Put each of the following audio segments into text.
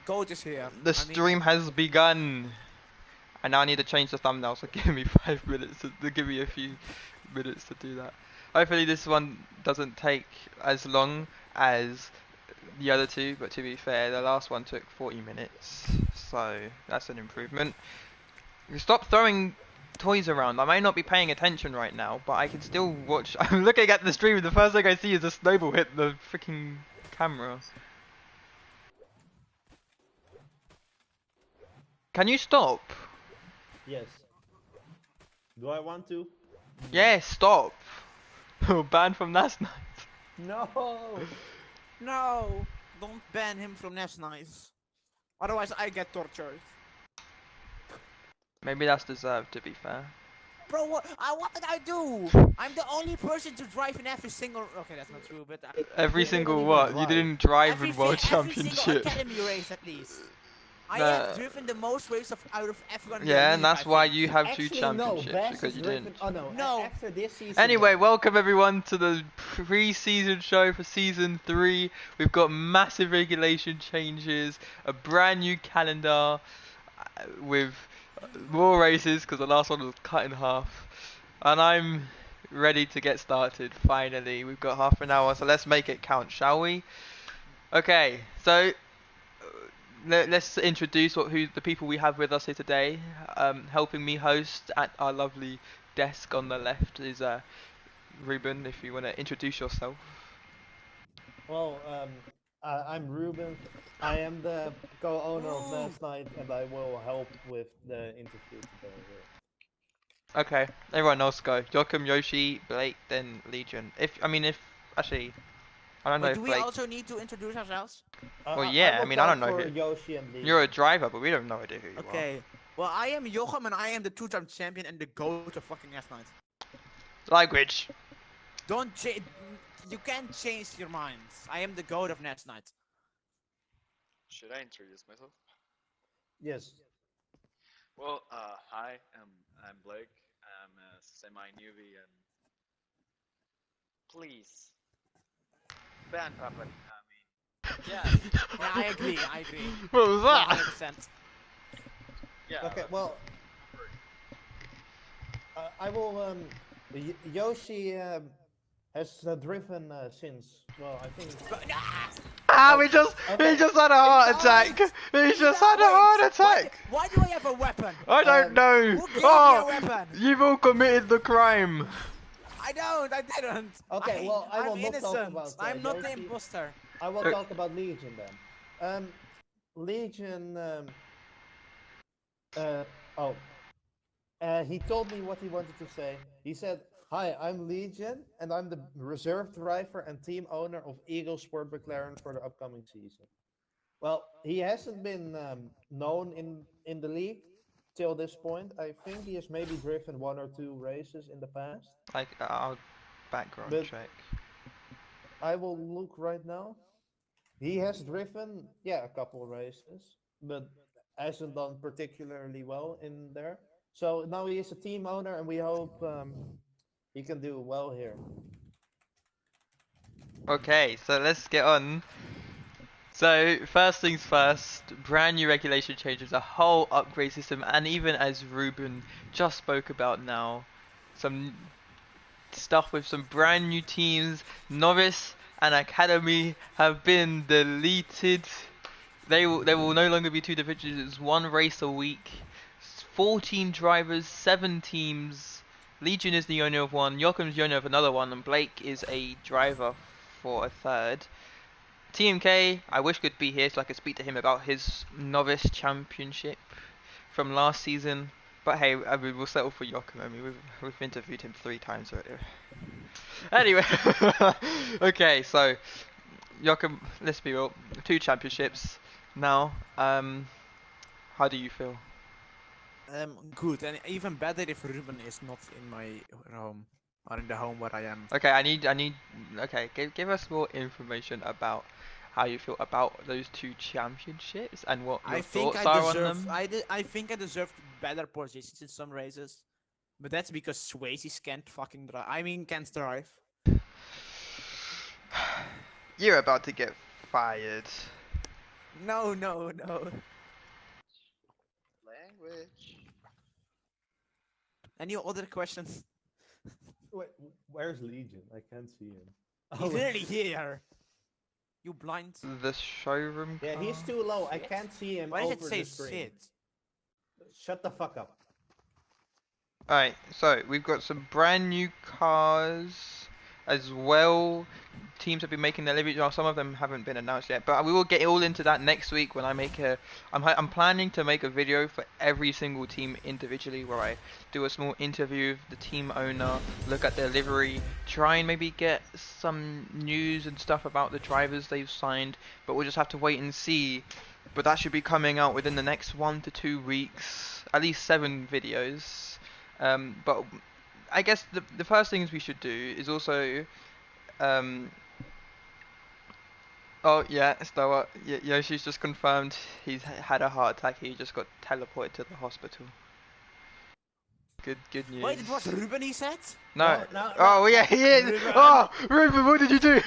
GOAT is here. The stream has begun. And now I need to change the thumbnail, so give me 5 minutes to give me a few minutes to do that. Hopefully this one doesn't take as long as the other two, but to be fair, the last one took 40 minutes, so that's an improvement. Stop throwing toys around. I may not be paying attention right now, but I can still watch. I'm looking at the stream and the first thing I see is a snowball hit the freaking camera. Can you stop? Yes. Do I want to? Yes, stop. Banned from NasNite. No! No! Don't ban him from NasNite. Otherwise I get tortured. Maybe that's deserved, to be fair. Bro, what did I do? I'm the only person to drive in every single... Okay, that's not true, but... Every single what? You didn't drive in World Championship. Every single academy race, at least. I have driven the most races out of everyone. Yeah, and that's why you have Actually, 2 championships, no, because you driven... didn't. Oh no, after this season... Anyway, welcome everyone to the pre-season show for Season 3. We've got massive regulation changes, a brand new calendar with more races, because the last one was cut in half. And I'm ready to get started, finally. We've got half an hour, so let's make it count, shall we? Okay, so... let's introduce who the people we have with us here today. Helping me host at our lovely desk on the left is Ruben. If you want to introduce yourself. Well, I'm Ruben. I am the co-owner of NasNite, and I will help with the interview today. Okay, everyone else go. Joachim, Yoshi, Blake, then Legion. Actually, I don't know if do Blake... we also need to introduce ourselves? Well, yeah, I don't know who... Yoshi and Legion. You're a driver, but we don't know who you are. Okay, well, I am Joachim, and I am the 2-time champion and the GOAT of fucking NasNite. Language. Don't change... You can't change your minds. I am the GOAT of NasNite. Should I introduce myself? Yes. Well, hi, I'm Blake. I'm a semi-newbie, and please ban Puppet. Yeah. Yeah, I agree. What was that? 100%. Yeah. Okay, well, I will. Yoshi has driven since. Well, I think. He just had a heart attack. He just had a heart attack. Why do I have a weapon? I don't know. Who gave me a weapon? You've all committed the crime. I didn't. Okay, well, I will I'm not innocent. talk about I'm not the Yoshi. imposter. I will talk about Legion then. Legion. He told me what he wanted to say. He said, "Hi, I'm Legion, and I'm the reserve driver and team owner of Eagle Sport McLaren for the upcoming season." Well, he hasn't been known in the league till this point. I think he has maybe driven 1 or 2 races in the past. I'll background check. I will look right now. He has driven, a couple of races, but hasn't done particularly well in there. So now he is a team owner, and we hope he can do well here. Okay, so let's get on. So, first things first, brand new regulation changes, a whole upgrade system, and even as Ruben just spoke about now, some stuff with some brand new teams. Novice and Academy have been deleted. They will no longer be 2 divisions, it's 1 race a week. 14 drivers, 7 teams. Legion is the owner of 1, Joachim's the owner of another 1, and Blake is a driver for a 3rd. TMK, I wish could be here so I could speak to him about his novice championship from last season. But hey, we'll settle for Joachim. We've interviewed him 3 times already. Anyway, okay, so Joachim, let's be real, 2 championships now. How do you feel? Good, and even better if Ruben is not in my home, or in the home where I am. Okay, I need. Okay, give us more information about how you feel about those 2 championships and what your thoughts are on them. I think I deserved better positions in some races, but that's because Swayze can't fucking drive. Can't drive. You're about to get fired. No, no, no. Language. Any other questions? Wait, where's Legion? I can't see him. He's Oh, literally here. You blind. The showroom yeah, car. he's too low. I Shit. can't see him Why does it over say the screen. shit? Shut the fuck up. Alright, so we've got some brand new cars as well. Teams have been making their liveries. Well, some of them haven't been announced yet, but we will get all into that next week when I make a. I'm planning to make a video for every single team individually, where I do a small interview of the team owner, look at their livery, try and maybe get some news and stuff about the drivers they've signed. But we'll just have to wait and see. But that should be coming out within the next 1 to 2 weeks. At least 7 videos. But I guess the first things we should do is also um, oh yeah, Stoa, Yoshi's just confirmed he's had a heart attack. He just got teleported to the hospital. Good Wait, news. it was Ruben he said? No. No, Oh yeah, he is. Ruben! Oh, Ruben, what did you do?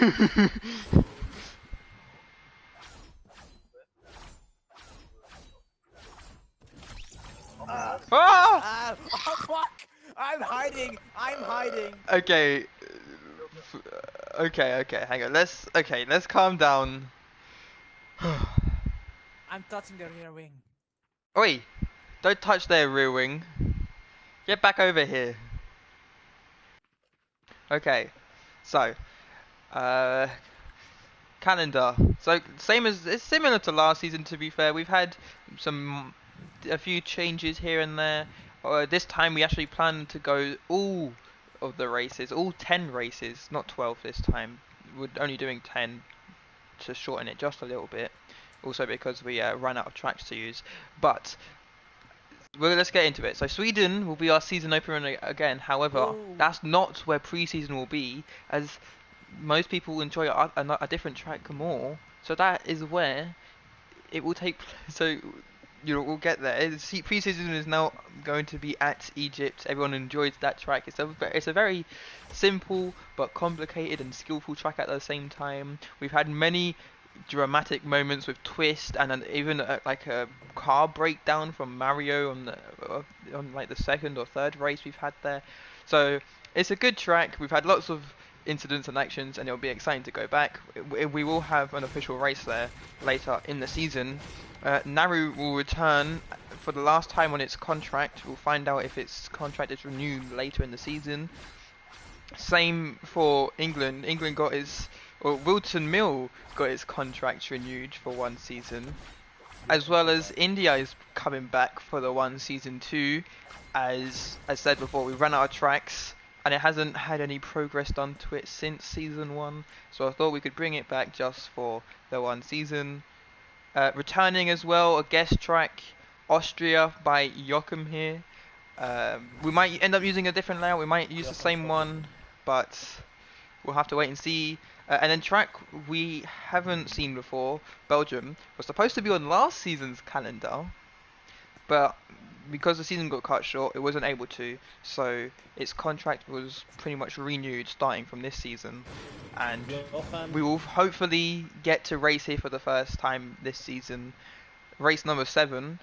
Ah, Ah! Ah! Oh fuck! I'm hiding! I'm hiding! Okay. Okay, hang on. Let's calm down. I'm touching the rear wing. Oi, don't touch their rear wing. Get back over here. Okay, so, uh, calendar. So same as it's similar to last season. To be fair, we've had a few changes here and there. This time we actually plan to go all of the races, all 10 races, not 12 this time. We're only doing 10 to shorten it just a little bit. Also because we ran out of tracks to use. But well, let's get into it. So Sweden will be our season opener again. However, Oh. that's not where pre-season will be, as most people enjoy a different track more. So that is where it will take. So we'll get there. Pre-season is now going to be at Egypt. Everyone enjoys that track. It's a very simple but complicated and skillful track at the same time. We've had many dramatic moments with twist and even like a car breakdown from Mario on like the second or third race we've had there. So it's a good track. We've had lots of incidents and actions, and it'll be exciting to go back. We will have an official race there later in the season. Naru will return for the last time on its contract. We'll find out if its contract is renewed later in the season. Same for England. England got or Wilton Mill got its contract renewed for 1 season, as well as India is coming back for the 1 season too. As I said before, we ran out of tracks, and it hasn't had any progress done to it since season 1. So I thought we could bring it back just for the 1 season. Returning as well, a guest track, Austria by Joachim here. We might end up using a different layout. We might use the same one, but we'll have to wait and see. And then track we haven't seen before, Belgium, was supposed to be on last season's calendar, but because the season got cut short, it wasn't able to. So its contract was pretty much renewed starting from this season, and we will hopefully get to race here for the first time this season, race number 7.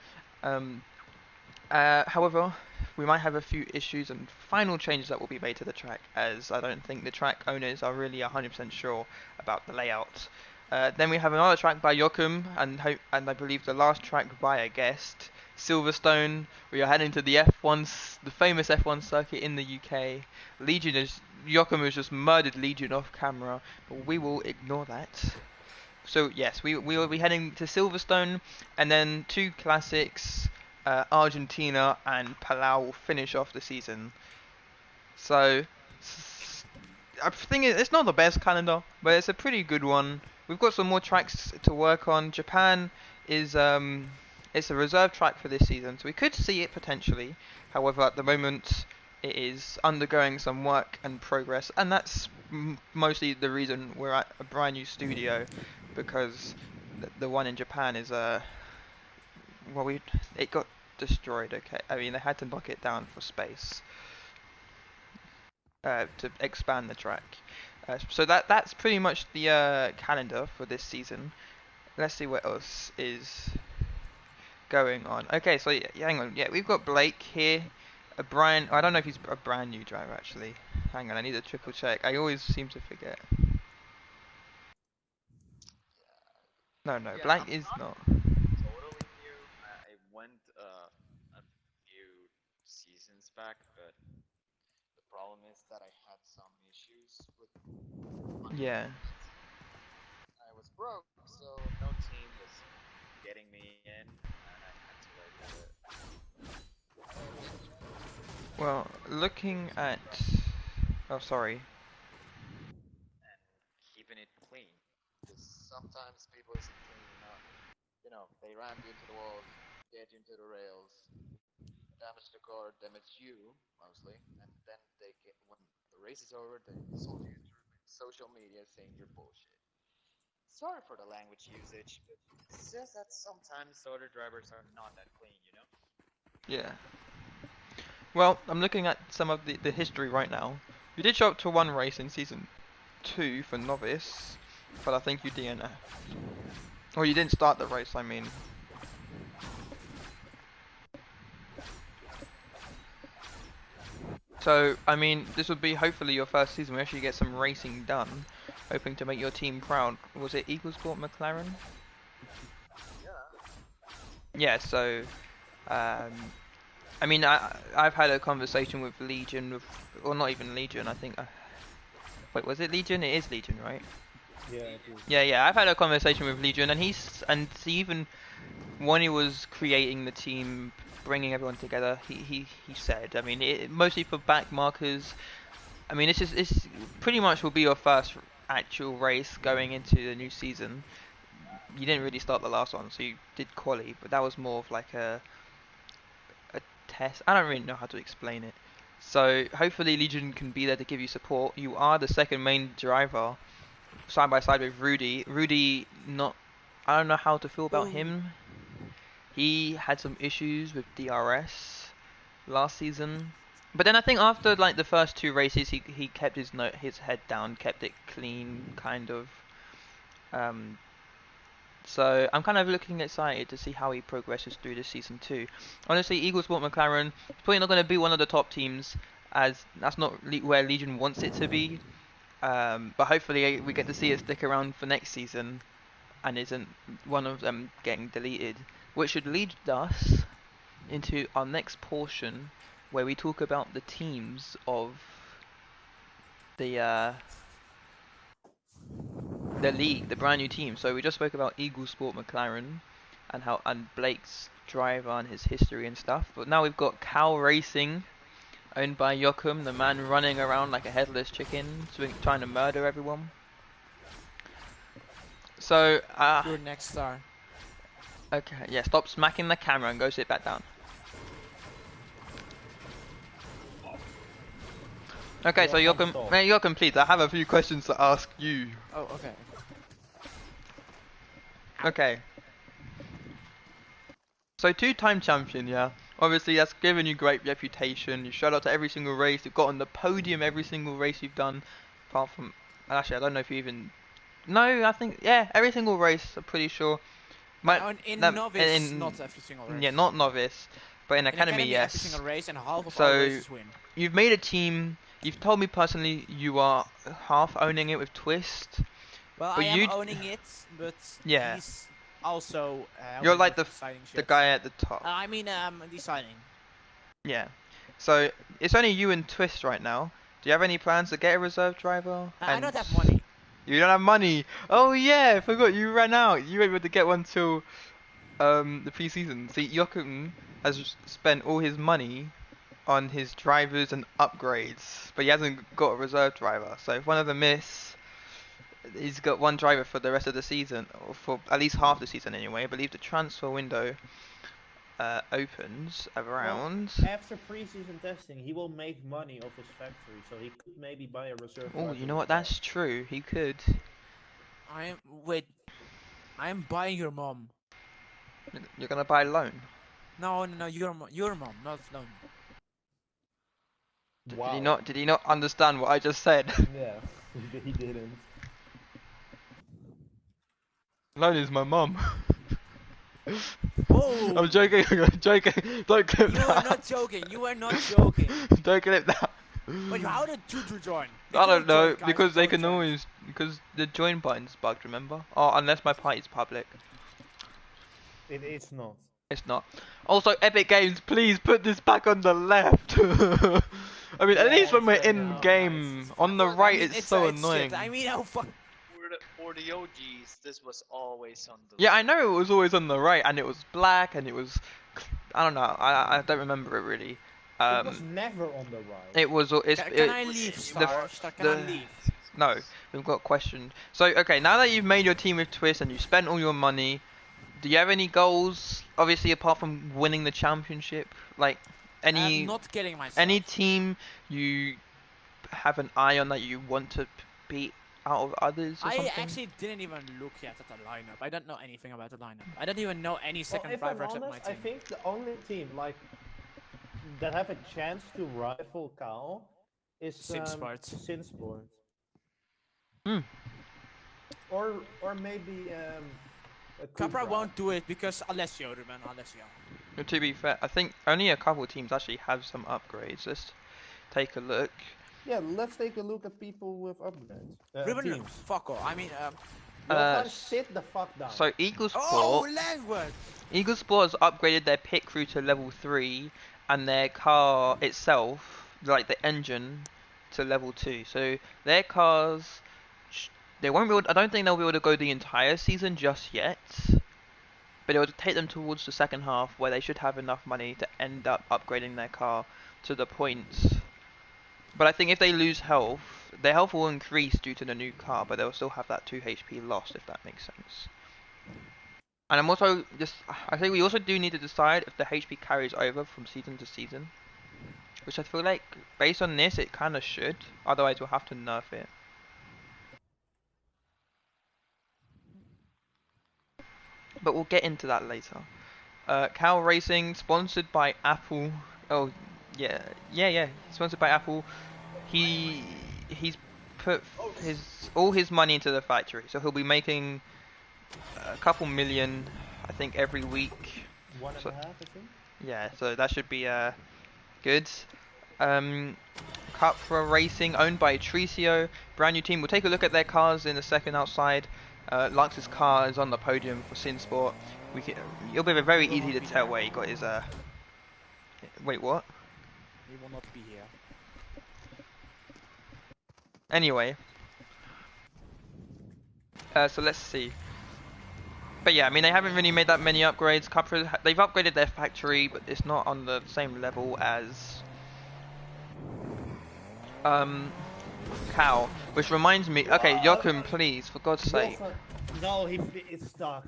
However, we might have a few issues and final changes that will be made to the track, as I don't think the track owners are really 100% sure about the layout. Then we have another track by Joachim, and I believe the last track by a guest, Silverstone. We are heading to the the famous F1 circuit in the UK. Joachim has just murdered Legion off camera, but we will ignore that. So yes, we will be heading to Silverstone, and then 2 classics. Argentina and Palau will finish off the season. So I think it's not the best calendar, but it's a pretty good one. We've got some more tracks to work on. Japan is it's a reserve track for this season, so we could see it potentially. However, at the moment, it is undergoing some work and progress, and that's mostly the reason we're at a brand new studio, because the one in Japan is well, it got destroyed. Okay, I mean they had to knock it down for space to expand the track. So that's pretty much the calendar for this season. let's see what else is going on. Okay, so yeah, hang on. Yeah, we've got Blake here. A Brian. I don't know if he's a brand new driver actually. Hang on, I need to triple check. I always seem to forget. No, no, Yeah, Black I'm is not not. totally new. I went a few seasons back, but the problem is that I had some issues with money Yeah. management. I was broke, so no team was getting me in, and I had to learn how to be a driver Well, looking at. Oh, sorry. and keeping it clean. Because sometimes people isn't clean enough. You know, they ram you into the walls, get you into the rails, damage the car, damage you mostly, and then they get when the race is over, they insult you through social media saying you're bullshit. Sorry for the language usage, but it's just that sometimes other drivers are not that clean, you know? Yeah. Well, I'm looking at some of the history right now. You did show up to one race in season 2 for novice, but I think you DNF. Or you didn't start the race, I mean. So, I mean, this would be hopefully your first season where you actually get some racing done. Hoping to make your team proud. Was it Eagle Sport McLaren? Yeah. Yeah, so, um, I mean, I've had a conversation with Legion, or not even Legion, I think. Wait, was it Legion? It is Legion, right? Yeah, it is. Yeah, yeah. I've had a conversation with Legion, and he even when he was creating the team, bringing everyone together, he said, I mean, mostly for back markers. I mean, it's pretty much will be your first actual race going into the new season. You didn't really start the last one, so you did quali, but that was more of like a test. I don't really know how to explain it. So hopefully Legion can be there to give you support. You are the second main driver, side by side with Rudy. Rudy, not. I don't know how to feel about Boo. him. He had some issues with DRS last season. But then I think after like the first two races, he kept his head down, kept it clean, kind of. Um, so I'm kind of looking excited to see how he progresses through this season too. Honestly, Eagle Sport McLaren is probably not going to be one of the top teams, as that's not where Legion wants it to be. But hopefully we get to see it stick around for next season, and isn't one of them getting deleted, which should lead us into our next portion where we talk about the teams of the the league, the brand new team. So we just spoke about Eagle Sport McLaren and Blake's driver and his history and stuff. But now we've got Cal Racing, owned by Joachim, the man running around like a headless chicken, trying to murder everyone. So Your next star. okay, yeah, stop smacking the camera and go sit back down. Okay, so Joachim, stop. you're complete. I have a few questions to ask you. Oh, okay. Okay. So two-time champion, yeah. Obviously, that's given you great reputation. You showed up to every single race. You've got on the podium every single race you've done. Apart from, actually, I don't know if you even. No, I think yeah, every single race. I'm pretty sure. Might In novice, not every single yeah, race. not novice, but in In academy, academy, every yes. single race and half of all So races win. you've made a team. You've told me personally you are half owning it with Twist, Well, I but am owning it, but yeah, he's also you're helping like with deciding the shit. guy at the top. I mean, deciding. Yeah. So it's only you and Twist right now. Do you have any plans to get a reserve driver? I And don't have money. you don't have money. Oh yeah, I forgot you ran out. You were able to get one till the pre-season. See, Joachim has spent all his money on his drivers and upgrades, but he hasn't got a reserve driver. So if one of them miss, he's got one driver for the rest of the season, or for at least half the season anyway. I believe the transfer window opens Well, around. after preseason testing, he will make money off his factory, so he could maybe buy a reserve Oh, driver you know what? himself. That's true. He could. Wait. I am buying your mom. You're gonna buy a loan. No, no, no. Your mom, not loan. Did he Wow. not? Did he not understand what I just said? Yeah, he didn't. Lone is my mum. Oh, I'm joking. I'm joking. Don't clip you were that. not joking. You were not joking. Don't clip that. But how did Juju join? They I could don't have joined, know guys. They because they could have can joined. always because the join button's bugged. Remember? Oh, unless my party's public. It's not. It's not. Also, Epic Games, please put this back on the left. I mean, at least Yeah, when we're same. in No, game, on the Well, I right, mean, it's so it's shit. annoying. I mean, how fuck. for the OGs, this was always on the Yeah, I left. know it was always on the right, and it was black, and it was, I don't know, I don't remember it really. It was Um, never on the right. it was, it's, Can it, I It was leave, the, Star? Star, can I the, leave? no, we've got questions. So, okay, now that you've made your team with Twist and you spent all your money, do you have any goals? Obviously, apart from winning the championship, like I'm any not kidding myself. any team you have an eye on that you want to beat out of others or I something? actually didn't even look yet at the lineup. I don't know anything about the lineup. I don't even know any Well, second if I'm driver except my honest, I team. think the only team like that have a chance to rival Cal is Simsport. Sinsport. Hmm. Or maybe a Capra Cupra. won't do it because Alessio, Ruben, Alessio. To be fair, I think only a couple of teams actually have some upgrades. Let's take a look. Yeah, let's take a look at people with upgrades. Ruben, Teams. fuck off. I mean, Johan, s- sit the fuck down. So Eagle oh, Sport, language! Eagle Sport has upgraded their pit crew to level 3, and their car itself, like the engine, to level 2. So their cars, they won't be able, I don't think they'll be able to go the entire season just yet. But it will take them towards the second half where they should have enough money to end up upgrading their car to the point. But I think if they lose health, their health will increase due to the new car, but they'll still have that 2 HP lost, if that makes sense. And I'm also just, I think we also do need to decide if the HP carries over from season to season. Which I feel like, based on this, it kind of should. Otherwise, we'll have to nerf it. But we'll get into that later. Cow Racing, sponsored by Apple. Oh, yeah, yeah. Sponsored by Apple. He's put his all his money into the factory, so he'll be making a couple million, I think, every week. One and So a half, I think. yeah, so that should be good. Cupra Racing, owned by Tricio, brand new team. We'll take a look at their cars in a second outside. Lux's car is on the podium for Sinsport. It'll be very He will easy not to be tell here. where he got his. Wait, what? He will not be here. Anyway, so let's see. But yeah, I mean, they haven't really made that many upgrades. Cupra, they've upgraded their factory, but it's not on the same level as Cow. Which reminds me, okay, Joachim, please, for God's sake. Johan, no, it's stuck.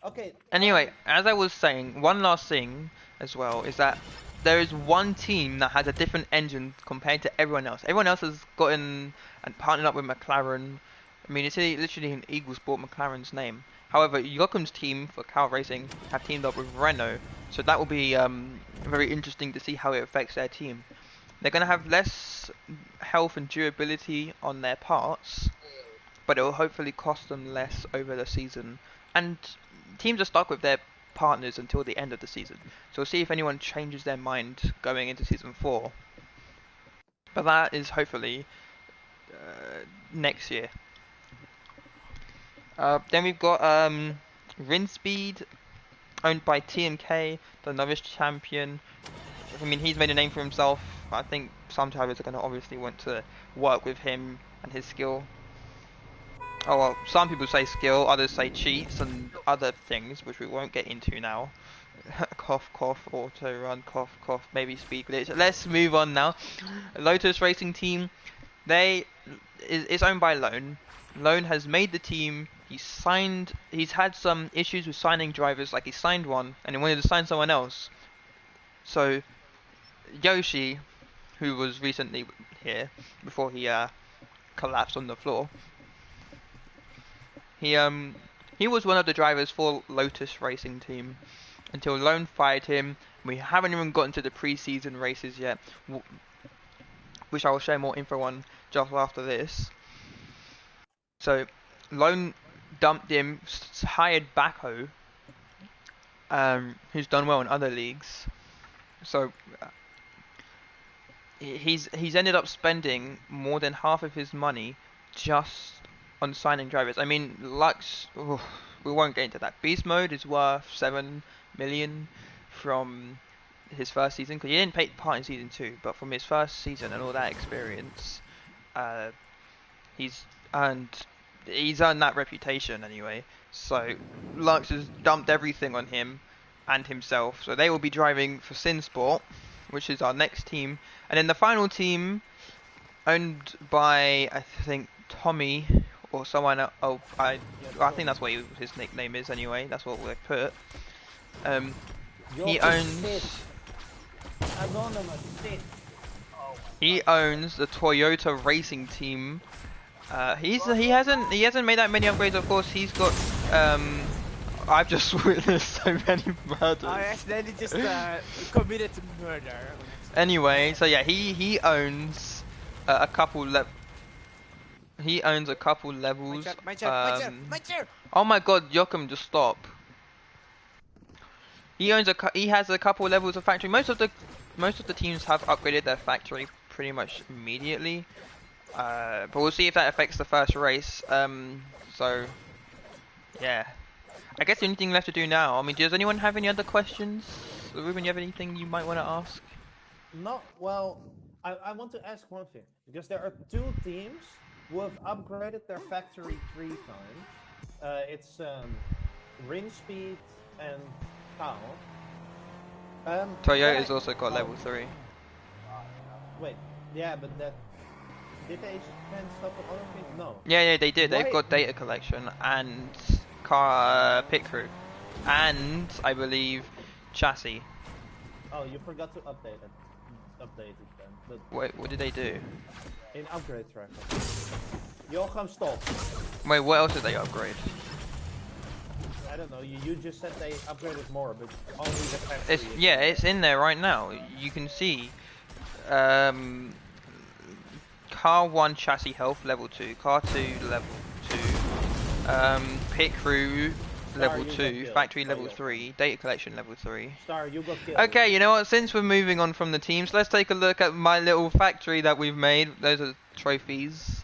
Okay. Anyway, as I was saying, one last thing as well is that there is one team that has a different engine compared to everyone else. Everyone else has gotten and partnered up with McLaren. I mean, it's literally an Eagle Sport McLaren's name. However, Joachim's team for Cal Racing have teamed up with Renault, so that will be very interesting to see how it affects their team. They're going to have less health and durability on their parts, but it will hopefully cost them less over the season. And teams are stuck with their partners until the end of the season, so we'll see if anyone changes their mind going into season 4. But that is hopefully next year. Then we've got Rinspeed, owned by TMK, the novice champion. I mean, he's made a name for himself. I think some drivers are going to obviously want to work with him and his skill. Oh well, some people say skill, others say cheats and other things, which we won't get into now. Cough, cough, auto run, cough, cough, maybe speed glitch. Let's move on now. Lotus Racing Team, it's owned by Lone. Lone has made the team. He's had some issues with signing drivers, like he signed one and he wanted to sign someone else. So Yoshi, who was recently here before he collapsed on the floor, he was one of the drivers for Lotus Racing Team until Lone fired him. We haven't even gotten to the pre-season races yet, which I will share more info on just after this. So Lone dumped him, hired Baco, who's done well in other leagues. So he's ended up spending more than half of his money just on signing drivers. I mean, Lux, we won't get into that. Beast Mode is worth 7 million from his first season, because he didn't take part in season 2, but from his first season and all that experience, he's earned that reputation anyway. So Lux has dumped everything on him and himself. So they will be driving for Sinsport, which is our next team, and then the final team, owned by I think Tommy or someone. I think that's what his nickname is anyway. That's what we put. He owns. Anonymous shit. He owns the Toyota racing team. He hasn't made that many upgrades. Of course, he's got. I've just witnessed so many murders. I accidentally just committed murder. Anyway, so yeah, he owns a couple He owns a couple levels. My chair. Oh my God, Joachim, just stop. He has a couple levels of factory. Most of the teams have upgraded their factory pretty much immediately. But we'll see if that affects the first race. So yeah, I guess the only thing left to do now. I mean, does anyone have any other questions? Ruben, you have anything you might want to ask? No, well, I want to ask one thing, because there are 2 teams who have upgraded their factory 3 times. It's Ring Speed and Tao. Toyota's also got level 3. Wait, yeah, but that... Did they spend stuff on other things? No. Yeah, they did. They've Why- got data collection and car pit crew, and I believe chassis. Oh, you forgot to update it then. But What did they do? in upgrade tracker. Joachim, stop. Wait, what else did they upgrade? I don't know. You just said they upgraded more, but only the factory. It's in there right now. You can see. Car 1 chassis health level 2, car 2 level 2, pit crew level you got 2, killed. factory Oh, level yeah. 3, data collection level 3. Star, you got killed. Okay, you know what? Since we're moving on from the teams, let's take a look at my little factory that we've made. Those are trophies.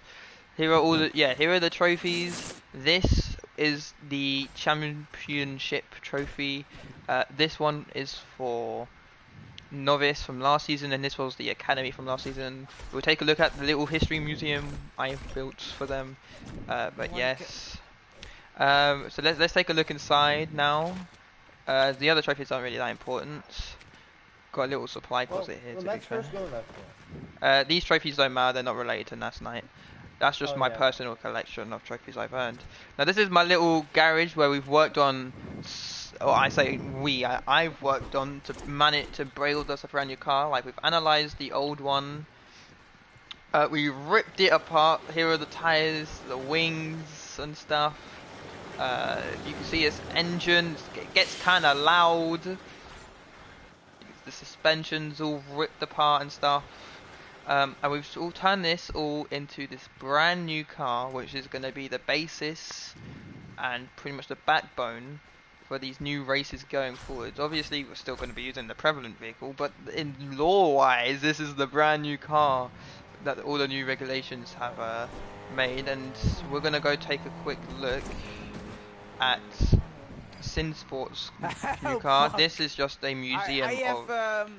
Here are the trophies. This is the championship trophy. This one is for novice from last season, and this was the academy from last season. We'll take a look at the little history museum I've built for them. But yes, so let's take a look inside now. The other trophies aren't really that important. Got a little supply closet here. Well, To be let's fair, first go left here. these trophies don't matter. They're not related to NasNite. That's just Oh, my yeah. personal collection of trophies I've earned. Now this is my little garage where we've worked on. Or I say I've worked on to manage to build us a brand new car. Like, we've analysed the old one. We ripped it apart. Here are the tyres, the wings and stuff. You can see its engine. It gets kind of loud. The suspension's all ripped apart and stuff. And we've all turned this all into this brand new car, which is going to be the basis and pretty much the backbone for these new races going forwards. Obviously, we're still going to be using the prevalent vehicle, but in law-wise, this is the brand new car that all the new regulations have made, and we're going to go take a quick look at Sinsport's new car. This is just a museum I have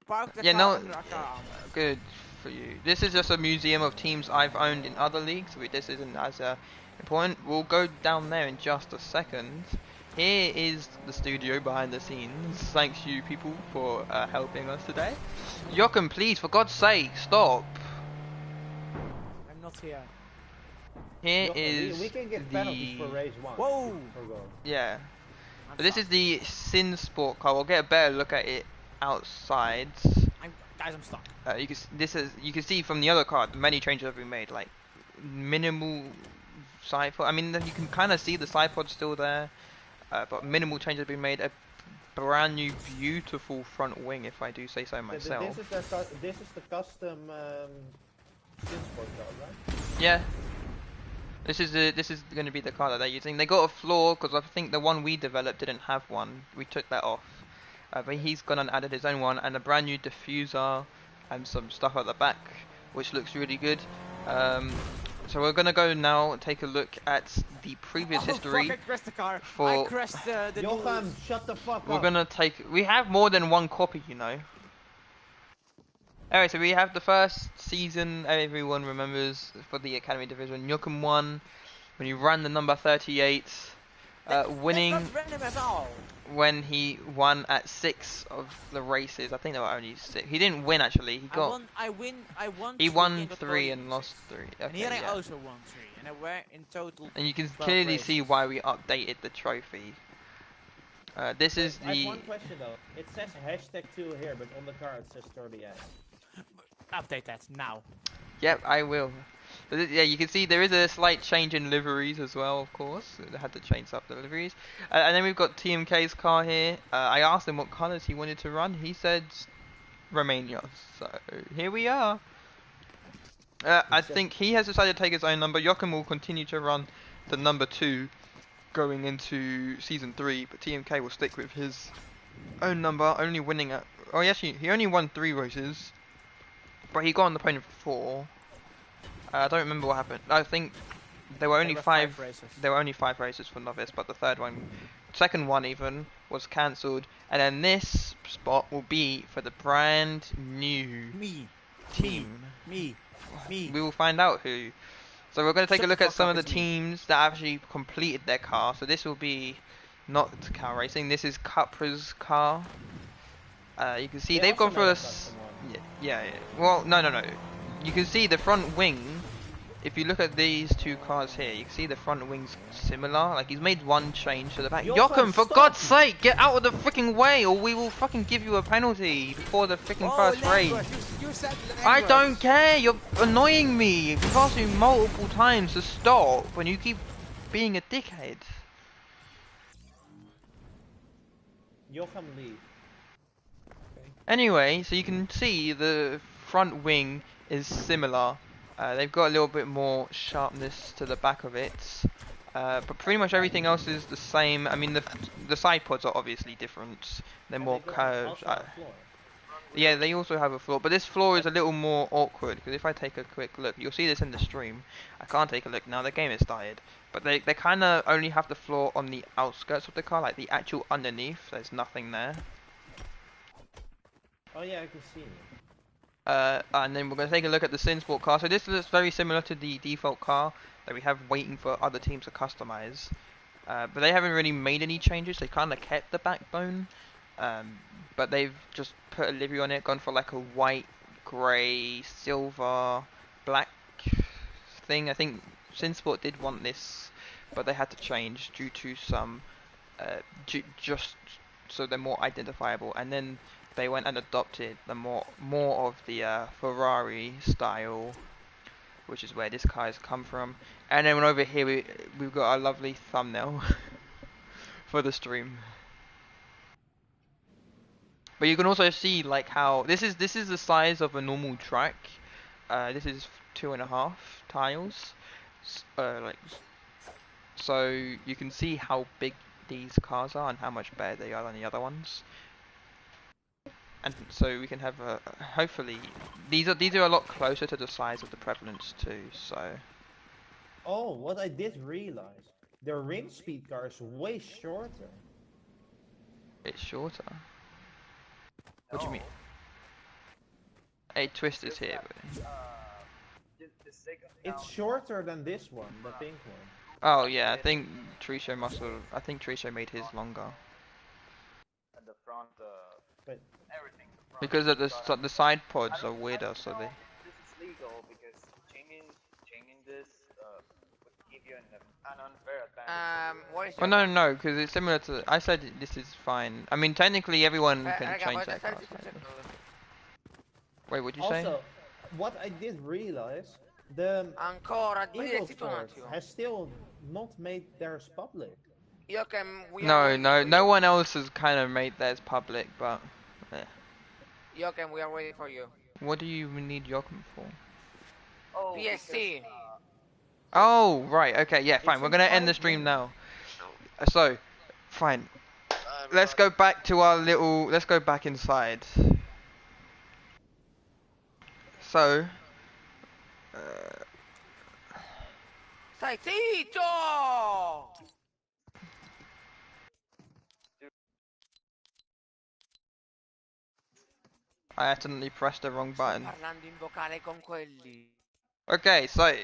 parked the Yeah, car no- under a car. Good for you. This is just a museum of teams I've owned in other leagues. This isn't as important. We'll go down there in just a second. Here is the studio behind the scenes. Thanks you people for helping us today. Joachim, please, for God's sake, stop. I'm not here. Here Joachim, is we can get penalties for race 1. Whoa! For goal. yeah. I'm But this stuck. is the Sinsport car. We'll get a better look at it outside. Guys, I'm stuck. You can see from the other car, many changes have been made. Like minimal side pod. I mean, you can kind of see the side pod still there. But minimal changes have been made. A brand new, beautiful front wing, if I do say so myself. This is the custom Sinsport car, right? Yeah. This is going to be the car that they're using. They got a floor because I think the one we developed didn't have one. We took that off, but he's gone and added his own one and a brand new diffuser and some stuff at the back, which looks really good. So we're gonna go now and take a look at the previous history. Fuck, I crashed the car. I For crashed the Johan, news. shut the fuck we're up. gonna take. We have more than one copy, you know. Alright, so we have the first season everyone remembers for the Academy Division. Joachim won when he ran the number 38, winning That's not random at all. when he won at 6 of the races. I think there were only 6. He didn't win actually. He got. I won. He three won and got 3 qualified and lost 6. 3. And Okay, here I yeah. also won 3, and I were in total. And you can 12 clearly see races. why we updated the trophy. This is I have the. one question though. It says #2 here, but on the car it says 38. Update that now. Yep, I will. But yeah, you can see there is a slight change in liveries as well, of course. They had to change up the liveries. And then we've got TMK's car here. I asked him what colours he wanted to run. He said Romania. So here we are. I think he has decided to take his own number. Joachim will continue to run the number 2 going into season 3, but TMK will stick with his own number, only winning at. Oh, yes, he only won 3 races, but he got on the podium for 4. I don't remember what happened. I think there were only 5 races. There were only 5 races for novice, but the second one even was cancelled, and then this spot will be for the brand new team. Me. We will find out who. So we're going to take Shut a look the at fuck some up, of the it's me. teams that actually completed their car. So this will be not cow racing. This is Cupra's car. You can see They they've also gone for made a a custom one. yeah. Well, no. You can see the front wing. If you look at these 2 cars here, you can see the front wing's similar. Like he's made one change to the back. Joachim, Joachim, for stop! God's sake, get out of the freaking way, or we will fucking give you a penalty before the freaking first race. You said I don't care. You're annoying me. I've asked you multiple times to stop when you keep being a dickhead. Joachim, leave. Anyway, so you can see the front wing is similar. They've got a little bit more sharpness to the back of it, but pretty much everything else is the same. I mean, the side pods are obviously different. They're And more they got curved. also on the floor. Yeah, they also have a floor, but this floor is a little more awkward because if I take a quick look, you'll see this in the stream. I can't take a look now, the game is started. But they kind of only have the floor on the outskirts of the car, like the actual underneath, there's nothing there. Oh yeah, I can see it. And then we're going to take a look at the Sinsport car. So this is very similar to the default car that we have waiting for other teams to customize. But they haven't really made any changes, they kind of kept the backbone. But they've just put a livery on it, gone for like a white, grey, silver, black thing. I think Sinsport did want this, but they had to change due to some, just so they're more identifiable. And then they went and adopted the more of the Ferrari style, which is where this car has come from. And then over here we've got a lovely thumbnail for the stream. But you can also see like how this is the size of a normal track. This is 2.5 tiles. Like so you can see how big these cars are and how much better they are than the other ones. And so we can have a hopefully these are a lot closer to the size of the prevalence too. So Oh, what I did realize, the rim speed car is way shorter. it's shorter. What do you mean? A twist is here. It's shorter than this one, the pink one. Oh yeah, I think Trisha made his longer. And the front, But everything. The front Because of car. the side I pods don't- are weirder, I don't so know they. if this is legal because changing this would give you an unfair advantage. What is Well, your no, because it's similar to. I said this is fine. I mean, technically everyone can Raga, change poi their stare cars. zitto un secondo. Wait, what'd you say? also, what I did realize, the Ancora, Eagle zitto un Sports attimo. has still not made theirs public. Io che we are No, waiting for no you. one else has kind of made theirs public, but. Io che we are waiting for you. What do you need Joachim for? Oh, PSC. because, Oh, right. Okay. Yeah. Fine. It's We're in gonna end the 5 stream now. minutes. So, fine. Bye, Let's go everybody. back to our little. Let's go back inside. So, uh, Stai zitto! I accidentally pressed the wrong Sto button. parlando in vocale con quelli. Okay. So,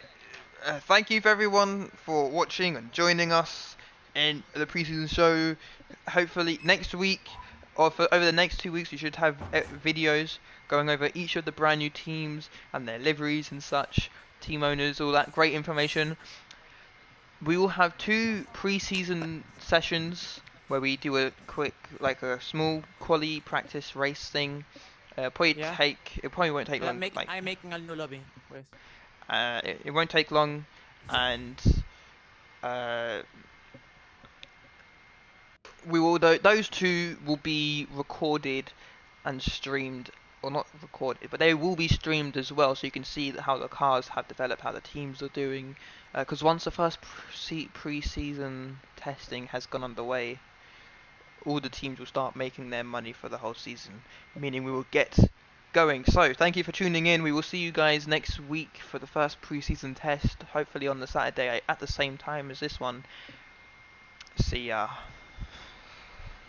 thank you for everyone for watching and joining us in the preseason show. Hopefully next week or for over the next 2 weeks we should have videos going over each of the brand new teams and their liveries and such, team owners, all that great information. We will have 2 preseason sessions where we do a quick, like a small quali practice race thing. Yeah. It probably won't take long. Like, I'm making a new lobby. Wait. it won't take long, and uh, we will. Those 2 will be recorded and streamed, or not recorded, but they will be streamed as well, so you can see how the cars have developed, how the teams are doing. Because once the first pre-season testing has gone underway, all the teams will start making their money for the whole season, meaning we will get going. So, thank you for tuning in. We will see you guys next week for the first pre-season test, hopefully on the Saturday at the same time as this one. See ya.